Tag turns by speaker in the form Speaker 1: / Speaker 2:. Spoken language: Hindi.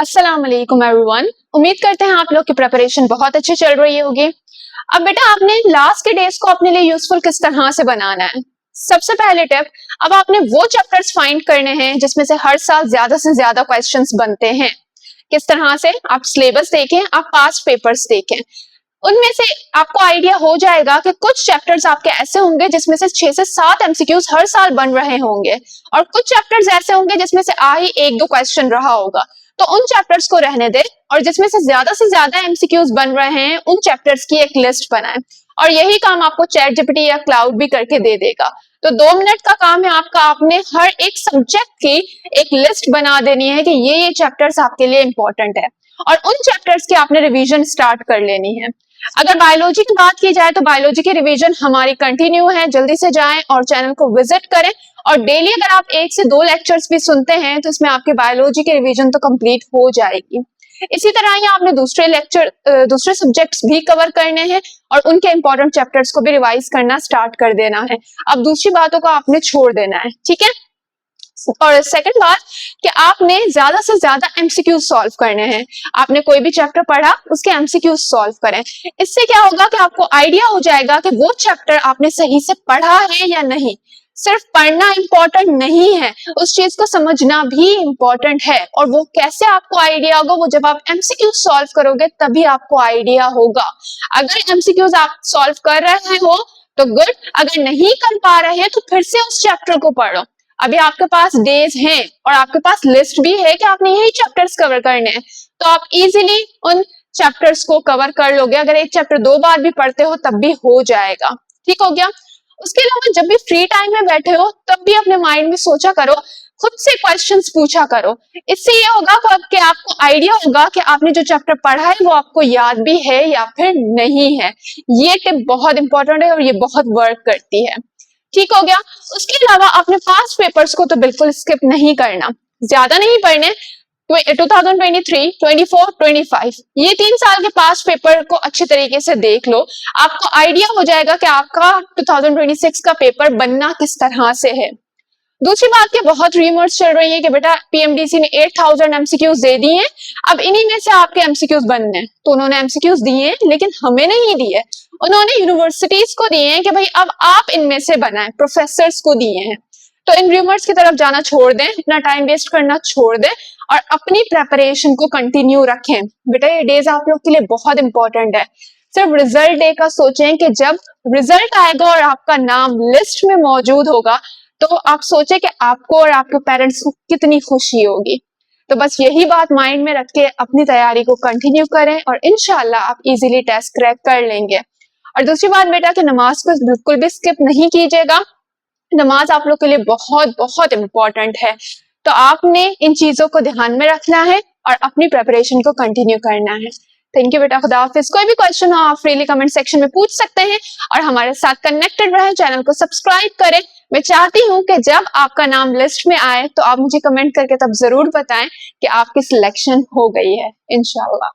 Speaker 1: अस्सलाम वालेकुम एवरीवन। उम्मीद करते हैं आप लोग की प्रिपरेशन बहुत अच्छी चल रही होगी। अब बेटा आपने लास्ट के डेज को अपने लिए यूजफुल किस तरह से बनाना है। सबसे पहले टिप, अब आपने वो चैप्टर्स फाइंड करने हैं जिसमें से हर साल ज्यादा से ज्यादा क्वेश्चंस बनते हैं। किस तरह से? आप सिलेबस देखें, आप पास्ट पेपर्स देखें, उनमें से आपको आइडिया हो जाएगा कि कुछ चैप्टर्स आपके ऐसे होंगे जिसमें से 6 से 7 एमसीक्यूज हर साल बन रहे होंगे और कुछ चैप्टर्स ऐसे होंगे जिसमें से आ ही 1-2 क्वेश्चन रहा होगा। तो उन चैप्टर्स को रहने दे और जिसमें से ज्यादा एमसीक्यूज बन रहे हैं उन चैप्टर्स की एक लिस्ट बनाएं और यही काम आपको चैट जीपीटी या क्लाउड भी करके दे देगा। तो 2 मिनट का काम है आपका, आपने हर एक सब्जेक्ट की एक लिस्ट बना देनी है कि ये चैप्टर्स आपके लिए इंपॉर्टेंट है और उन चैप्टर्स की आपने रिवीजन स्टार्ट कर लेनी है। अगर बायोलॉजी की बात की जाए तो बायोलॉजी की रिवीजन हमारी कंटिन्यू है, जल्दी से जाएं और चैनल को विजिट करें और डेली अगर आप 1 से 2 लेक्चर्स भी सुनते हैं तो इसमें आपके बायोलॉजी की रिवीजन तो कंप्लीट हो जाएगी। इसी तरह ही आपने दूसरे सब्जेक्ट्स भी कवर करने हैं और उनके इंपॉर्टेंट चैप्टर्स को भी रिवाइज करना स्टार्ट कर देना है। अब दूसरी बातों को आपने छोड़ देना है, ठीक है। और सेकंड बात कि आपने ज्यादा से ज्यादा एमसीक्यू सॉल्व करने हैं। आपने कोई भी चैप्टर पढ़ा उसके एमसीक्यू सॉल्व करें। इससे क्या होगा कि आपको आइडिया हो जाएगा कि वो चैप्टर आपने सही से पढ़ा है या नहीं। सिर्फ पढ़ना इंपॉर्टेंट नहीं है, उस चीज को समझना भी इंपॉर्टेंट है और वो कैसे आपको आइडिया होगा, वो जब आप एमसीक्यू सॉल्व करोगे तभी आपको आइडिया होगा। अगर एमसीक्यूज आप सॉल्व कर रहे हो तो गुड, अगर नहीं कर पा रहे तो फिर से उस चैप्टर को पढ़ो। अभी आपके पास डेज हैं और आपके पास लिस्ट भी है कि आपने यही चैप्टर्स कवर करने हैं, तो आप इजीली उन चैप्टर्स को कवर कर लोगे। अगर एक चैप्टर 2 बार भी पढ़ते हो तब भी हो जाएगा, ठीक हो गया। उसके अलावा जब भी फ्री टाइम में बैठे हो तब भी अपने माइंड में सोचा करो, खुद से क्वेश्चंस पूछा करो। इससे ये होगा कि आपको आइडिया होगा कि आपने जो चैप्टर पढ़ा है वो आपको याद भी है या फिर नहीं है। ये टिप बहुत इंपॉर्टेंट है और ये बहुत वर्क करती है, ठीक हो गया। उसके अलावा अपने पास्ट पेपर्स को तो बिल्कुल स्किप नहीं करना, ज्यादा नहीं पढ़ने। 2023, 24, 25 ये 3 साल के पास्ट पेपर को अच्छे तरीके से देख लो, आपको आइडिया हो जाएगा कि आपका 2026 का पेपर बनना किस तरह से है। दूसरी बात के बहुत र्यूमर्स चल रही है कि बेटा पीएमडीसी ने 8000 एमसीक्यूज दे दिए हैं, अब इन्हीं में से आपके एमसीक्यूज बनने हैं। तो उन्होंने एमसीक्यूज दिए हैं लेकिन हमें नहीं दिए, उन्होंने यूनिवर्सिटीज को दिए हैं कि भाई अब आप इनमें से बनाएं, प्रोफेसर्स को दिए हैं। तो इन र्यूमर्स की तरफ जाना छोड़ दें, अपना टाइम वेस्ट करना छोड़ दें और अपनी प्रेपरेशन को कंटिन्यू रखें। बेटा ये डेज आप लोग के लिए बहुत इंपॉर्टेंट है। सिर्फ रिजल्ट डे का सोचें कि जब रिजल्ट आएगा और आपका नाम लिस्ट में मौजूद होगा तो आप सोचें कि आपको और आपके पेरेंट्स को कितनी खुशी होगी। तो बस यही बात माइंड में रख के अपनी तैयारी को कंटिन्यू करें और इंशाल्लाह आप इजीली टेस्ट क्रैक कर लेंगे। और दूसरी बात बेटा कि नमाज को बिल्कुल भी स्किप नहीं कीजिएगा, नमाज आप लोग के लिए बहुत बहुत इंपॉर्टेंट है। तो आपने इन चीजों को ध्यान में रखना है और अपनी प्रेपरेशन को कंटिन्यू करना है। थैंक यू बेटा, खुदा हाफिज। कोई भी क्वेश्चन हो आप फ्रीली कमेंट सेक्शन में पूछ सकते हैं और हमारे साथ कनेक्टेड रहे, चैनल को सब्सक्राइब करें। मैं चाहती हूँ कि जब आपका नाम लिस्ट में आए तो आप मुझे कमेंट करके तब जरूर बताएं कि आपकी सिलेक्शन हो गई है, इंशाल्लाह।